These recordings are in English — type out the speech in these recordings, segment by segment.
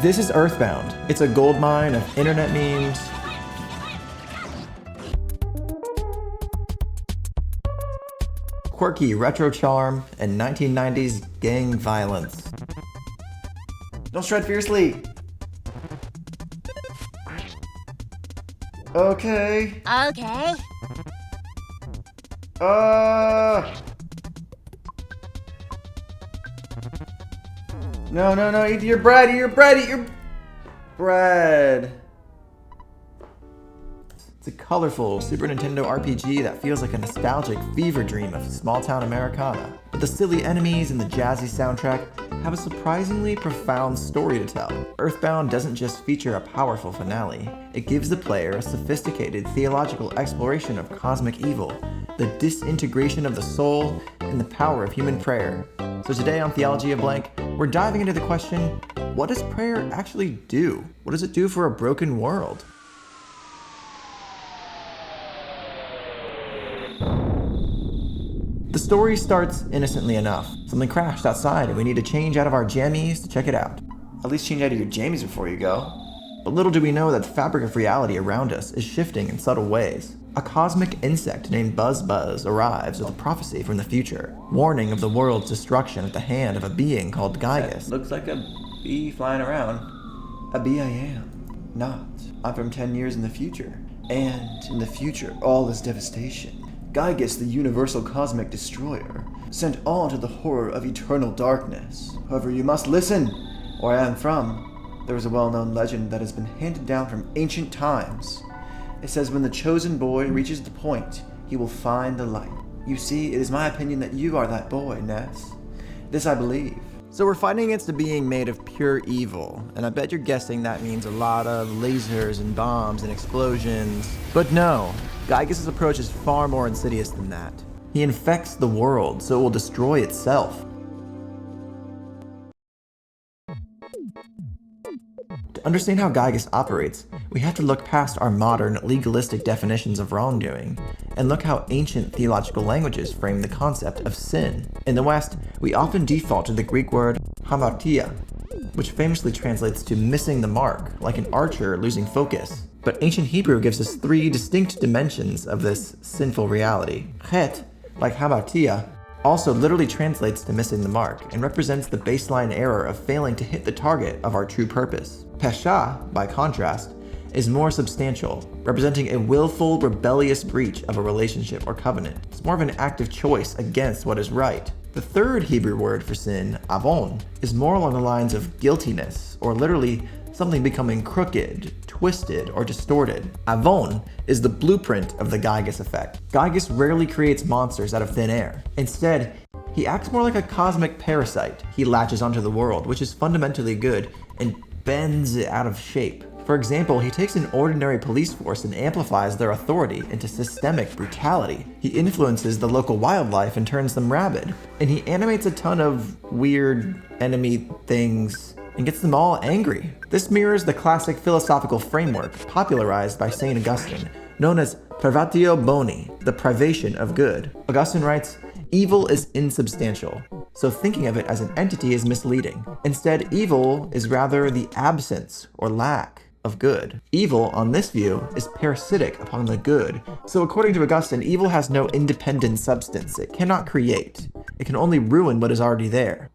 This is Earthbound. It's a goldmine of internet memes, quirky retro charm, and 1990s gang violence. Don't shred fiercely! Okay. Okay. No, eat your bread, eat your bread. It's a colorful Super Nintendo RPG that feels like a nostalgic fever dream of small-town Americana. But the silly enemies and the jazzy soundtrack have a surprisingly profound story to tell. Earthbound doesn't just feature a powerful finale, it gives the player a sophisticated theological exploration of cosmic evil, the disintegration of the soul, and the power of human prayer. So today on Theology of Blank, we're diving into the question, what does prayer actually do? What does it do for a broken world? The story starts innocently enough. Something crashed outside and we need to change out of our jammies to check it out. At least change out of your jammies before you go. But little do we know that the fabric of reality around us is shifting in subtle ways. A cosmic insect named Buzz arrives with a prophecy from the future, warning of the world's destruction at the hand of a being called Giygas. Looks like a bee flying around. A bee I am. Not. I'm from 10 years in the future. And in the future, all is devastation. Giygas, the universal cosmic destroyer, sent all to the horror of eternal darkness. However, you must listen. Where I am from, there is a well-known legend that has been handed down from ancient times. It says when the chosen boy reaches the point, he will find the light. You see, it is my opinion that you are that boy, Ness. This I believe. So we're fighting against a being made of pure evil, and I bet you're guessing that means a lot of lasers and bombs and explosions. But no, Giygas' approach is far more insidious than that. He infects the world, so it will destroy itself. To understand how Giygas operates, we have to look past our modern, legalistic definitions of wrongdoing, and look how ancient theological languages frame the concept of sin. In the West, we often default to the Greek word hamartia, which famously translates to missing the mark, like an archer losing focus. But ancient Hebrew gives us three distinct dimensions of this sinful reality. Chet, like hamartia, also literally translates to missing the mark and represents the baseline error of failing to hit the target of our true purpose. Pesha, by contrast, is more substantial, representing a willful, rebellious breach of a relationship or covenant. It's more of an active choice against what is right. The third Hebrew word for sin, avon, is more along the lines of guiltiness, or literally something becoming crooked, twisted, or distorted. Avon is the blueprint of the Giygas effect. Giygas rarely creates monsters out of thin air. Instead, he acts more like a cosmic parasite. He latches onto the world, which is fundamentally good, and bends it out of shape. For example, he takes an ordinary police force and amplifies their authority into systemic brutality. He influences the local wildlife and turns them rabid. And he animates a ton of weird enemy things and gets them all angry. This mirrors the classic philosophical framework popularized by St. Augustine, known as privatio boni, the privation of good. Augustine writes, "Evil is insubstantial, so thinking of it as an entity is misleading. Instead, evil is rather the absence or lack of good. Evil, on this view, is parasitic upon the good. So according to Augustine, evil has no independent substance. It cannot create. It can only ruin what is already there."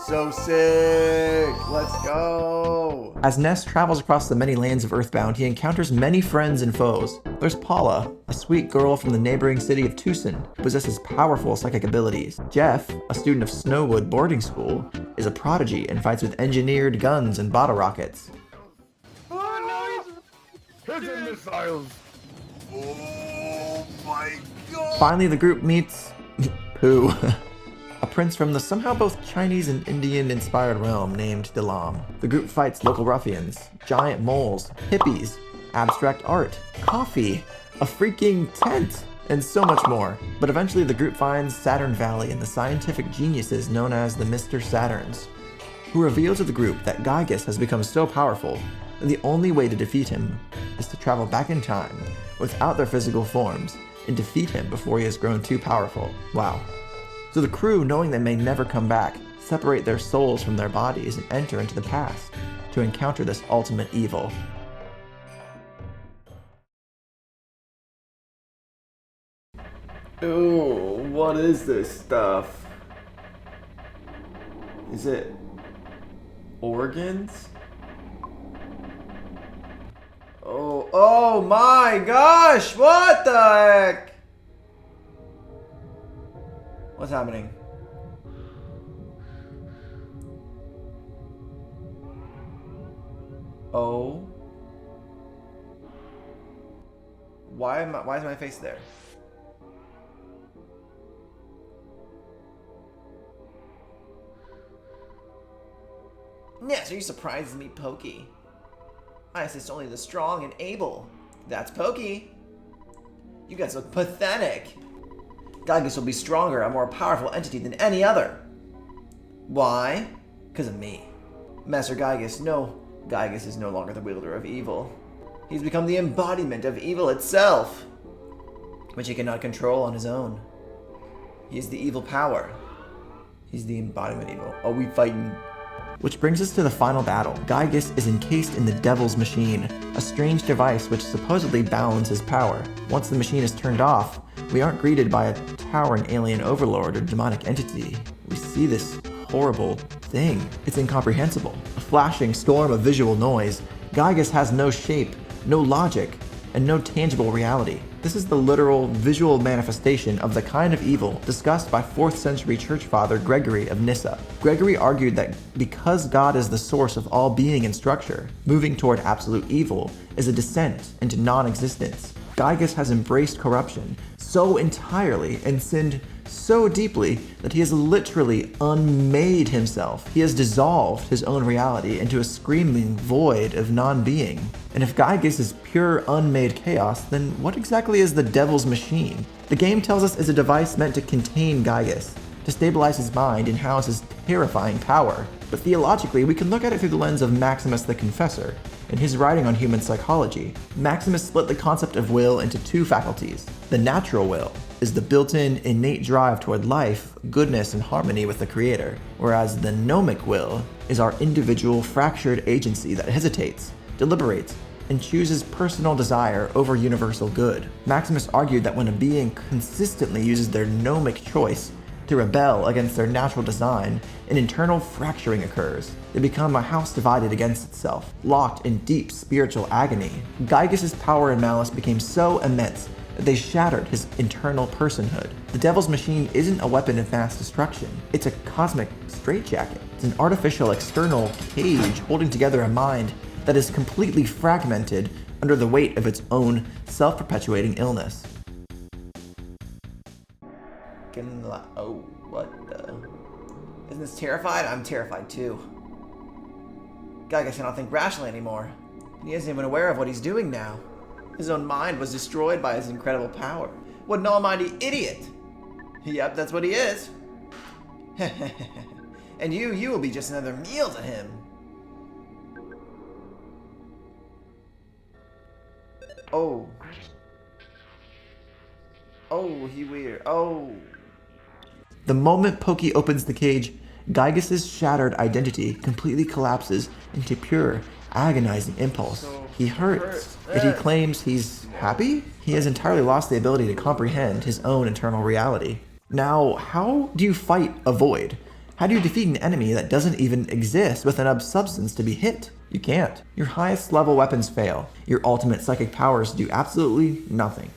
So sick! Let's go! As Ness travels across the many lands of Earthbound, he encounters many friends and foes. There's Paula, a sweet girl from the neighboring city of Tucson, who possesses powerful psychic abilities. Jeff, a student of Snowwood boarding school, is a prodigy and fights with engineered guns and bottle rockets. Oh no, he's hitting missiles! Oh my god! Finally, the group meets Pooh, a prince from the somehow both Chinese and Indian-inspired realm named Dilam. The group fights local ruffians, giant moles, hippies, abstract art, coffee, a freaking tent, and so much more. But eventually the group finds Saturn Valley and the scientific geniuses known as the Mr. Saturns, who reveal to the group that Giygas has become so powerful that the only way to defeat him is to travel back in time without their physical forms and defeat him before he has grown too powerful. Wow. So the crew, knowing they may never come back, separate their souls from their bodies and enter into the past to encounter this ultimate evil. Ooh, what is this stuff? Is it organs? Oh my gosh, what the heck? What's happening? Oh. Why is my face there? Yes, are you surprised to meet Pokey? I assist only the strong and able. That's Pokey. You guys look pathetic. Giygas will be stronger, a more powerful entity than any other. Why? Because of me. Master Giygas, no. Giygas is no longer the wielder of evil. He's become the embodiment of evil itself, which he cannot control on his own. He is the evil power. He's the embodiment of evil. Oh, we fighting. Which brings us to the final battle. Giygas is encased in the Devil's Machine, a strange device which supposedly balances power. Once the machine is turned off, we aren't greeted by a towering alien overlord or demonic entity. We see this horrible thing. It's incomprehensible. A flashing storm of visual noise. Giygas has no shape, no logic, and no tangible reality. This is the literal visual manifestation of the kind of evil discussed by 4th century church father Gregory of Nyssa. Gregory argued that because God is the source of all being and structure, moving toward absolute evil is a descent into non-existence. Giygas has embraced corruption so entirely and sinned so deeply that he has literally unmade himself. He has dissolved his own reality into a screaming void of non-being. And if Giygas is pure unmade chaos, then what exactly is the Devil's Machine? The game tells us it's a device meant to contain Giygas, to stabilize his mind and house his terrifying power. But theologically, we can look at it through the lens of Maximus the Confessor in his writing on human psychology. Maximus split the concept of will into two faculties. The natural will is the built-in innate drive toward life, goodness, and harmony with the Creator, whereas the gnomic will is our individual fractured agency that hesitates, deliberates, and chooses personal desire over universal good. Maximus argued that when a being consistently uses their gnomic choice to rebel against their natural design, an internal fracturing occurs. They become a house divided against itself, locked in deep spiritual agony. Giygas' power and malice became so immense that they shattered his internal personhood. The Devil's Machine isn't a weapon of mass destruction. It's a cosmic straitjacket. It's an artificial external cage holding together a mind that is completely fragmented under the weight of its own self-perpetuating illness. Oh, what the? Isn't this terrified? I'm terrified too. Giygas cannot think rationally anymore. He isn't even aware of what he's doing now. His own mind was destroyed by his incredible power. What an almighty idiot! Yep, that's what he is. And you will be just another meal to him. Oh. Oh, he weird. Oh. The moment Pokey opens the cage, Giygas' shattered identity completely collapses into pure, agonizing impulse. He hurts, yet he claims he's happy? He has entirely lost the ability to comprehend his own internal reality. Now, how do you fight a void? How do you defeat an enemy that doesn't even exist with enough substance to be hit? You can't. Your highest level weapons fail. Your ultimate psychic powers do absolutely nothing.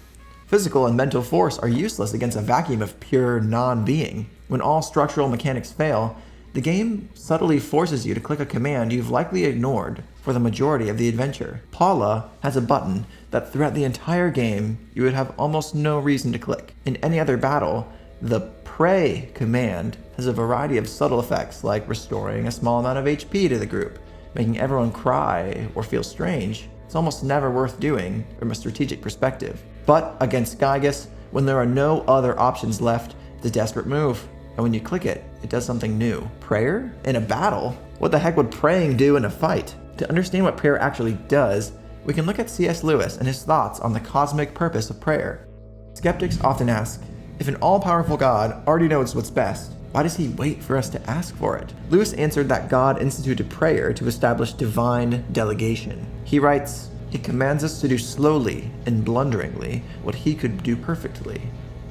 Physical and mental force are useless against a vacuum of pure non-being. When all structural mechanics fail, the game subtly forces you to click a command you've likely ignored for the majority of the adventure. Paula has a button that throughout the entire game you would have almost no reason to click. In any other battle, the pray command has a variety of subtle effects like restoring a small amount of HP to the group, making everyone cry or feel strange. It's almost never worth doing from a strategic perspective. But against Giygas, when there are no other options left, it's a desperate move. And when you click it, it does something new. Prayer? In a battle? What the heck would praying do in a fight? To understand what prayer actually does, we can look at C.S. Lewis and his thoughts on the cosmic purpose of prayer. Skeptics often ask, If an all-powerful God already knows what's best, why does he wait for us to ask for it? Lewis answered that God instituted prayer to establish divine delegation. He writes, "He commands us to do slowly and blunderingly what he could do perfectly,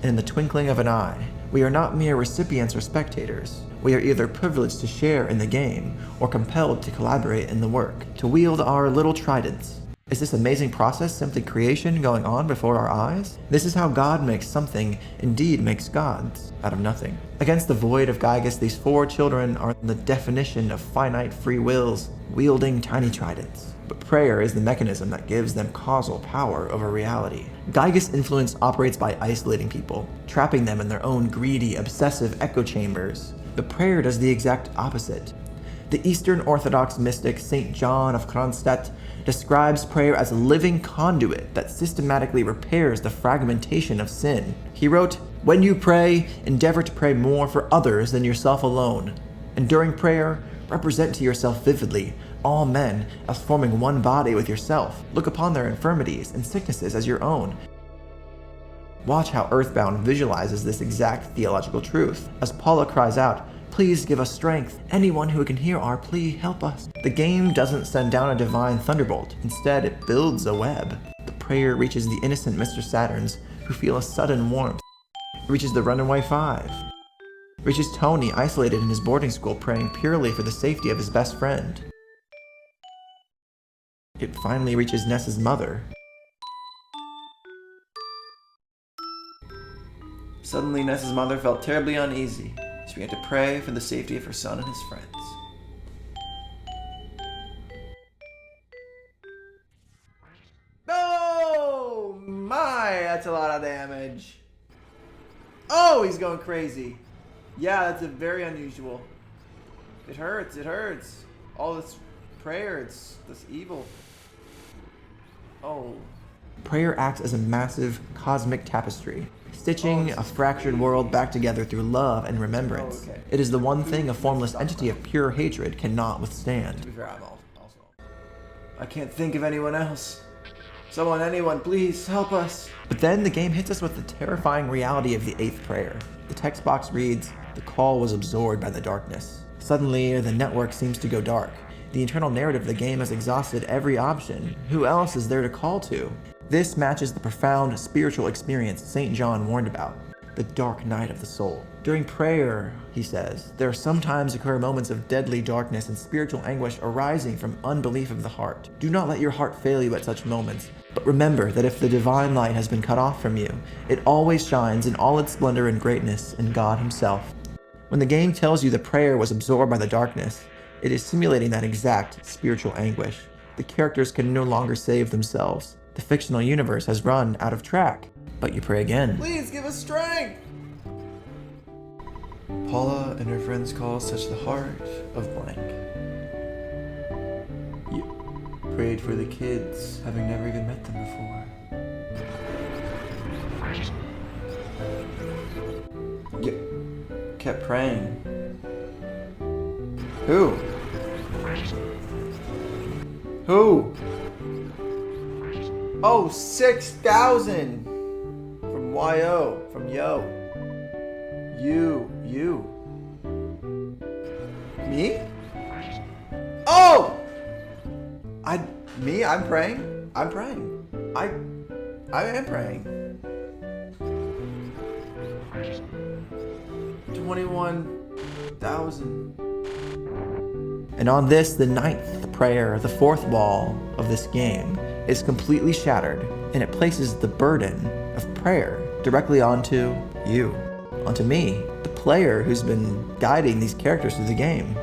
and in the twinkling of an eye. We are not mere recipients or spectators. We are either privileged to share in the game or compelled to collaborate in the work, to wield our little tridents. Is this amazing process simply creation going on before our eyes? This is how God makes something, indeed makes gods, out of nothing." Against the void of Giygas, these four children are the definition of finite free wills, wielding tiny tridents. But prayer is the mechanism that gives them causal power over reality. Giygas' influence operates by isolating people, trapping them in their own greedy, obsessive echo chambers. But prayer does the exact opposite. The Eastern Orthodox mystic St. John of Kronstadt describes prayer as a living conduit that systematically repairs the fragmentation of sin. He wrote, "When you pray, endeavor to pray more for others than yourself alone. And during prayer, represent to yourself vividly all men as forming one body with yourself. Look upon their infirmities and sicknesses as your own." Watch how Earthbound visualizes this exact theological truth. As Paula cries out, "Please give us strength. Anyone who can hear our plea, help us." The game doesn't send down a divine thunderbolt. Instead, it builds a web. The prayer reaches the innocent Mr. Saturns, who feel a sudden warmth. It reaches the runaway five. It reaches Tony, isolated in his boarding school, praying purely for the safety of his best friend. It finally reaches Ness's mother. Suddenly, Ness's mother felt terribly uneasy. She began to pray for the safety of her son and his friends. Oh my, that's a lot of damage. Oh, he's going crazy. Yeah, that's very unusual. It hurts, it hurts. All this prayer, it's this evil. Oh. Prayer acts as a massive cosmic tapestry, stitching a fractured world back together through love and remembrance. Oh, okay. It is the one thing a formless entity of pure hatred cannot withstand. To be fair, I can't think of anyone else. Someone, anyone, please help us. But then the game hits us with the terrifying reality of the 8th prayer. The text box reads, "The call was absorbed by the darkness." Suddenly, the network seems to go dark. The internal narrative of the game has exhausted every option. Who else is there to call to? This matches the profound spiritual experience St. John warned about, the dark night of the soul. During prayer, he says, there sometimes occur moments of deadly darkness and spiritual anguish arising from unbelief of the heart. Do not let your heart fail you at such moments, but remember that if the divine light has been cut off from you, it always shines in all its splendor and greatness in God himself. When the game tells you the prayer was absorbed by the darkness, it is simulating that exact spiritual anguish. The characters can no longer save themselves. The fictional universe has run out of track. But you pray again. Please give us strength! Paula and her friends call such the heart of blank. You prayed for the kids, having never even met them before. You kept praying. Who? Who? Oh, 6,000! From YO, from Yo. You. Me? Oh! I'm praying? I'm praying. I am praying. 21,000. And on this, the 9th prayer, the 4th wall of this game, is completely shattered, and it places the burden of prayer directly onto you, onto me, the player who's been guiding these characters through the game.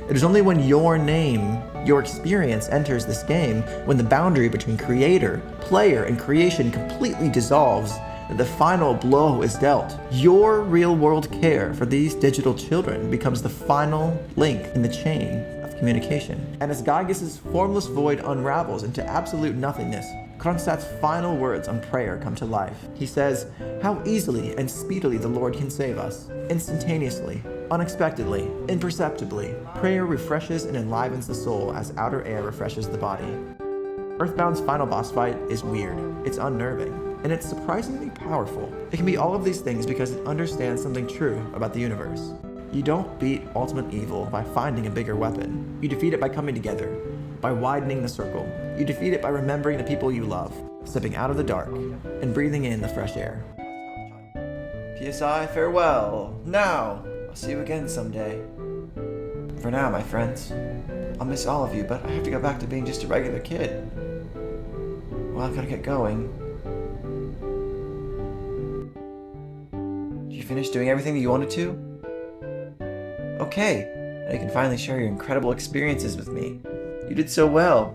It is only when your name, your experience enters this game, when the boundary between creator, player, and creation completely dissolves, that the final blow is dealt. Your real-world care for these digital children becomes the final link in the chain of communication. And as Giygas' formless void unravels into absolute nothingness, Kronstadt's final words on prayer come to life. He says, "How easily and speedily the Lord can save us. Instantaneously, unexpectedly, imperceptibly. Prayer refreshes and enlivens the soul as outer air refreshes the body." Earthbound's final boss fight is weird. It's unnerving. and it's surprisingly powerful. It can be all of these things because it understands something true about the universe. You don't beat ultimate evil by finding a bigger weapon. You defeat it by coming together, by widening the circle. You defeat it by remembering the people you love, stepping out of the dark, and breathing in the fresh air. PSI, farewell. Now, I'll see you again someday. For now, my friends, I'll miss all of you, but I have to go back to being just a regular kid. Well, I've got to get going. Did you finish doing everything that you wanted to? Okay, now you can finally share your incredible experiences with me. You did so well.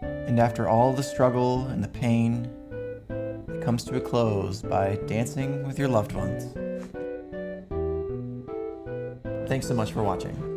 And after all the struggle and the pain, it comes to a close by dancing with your loved ones. Thanks so much for watching.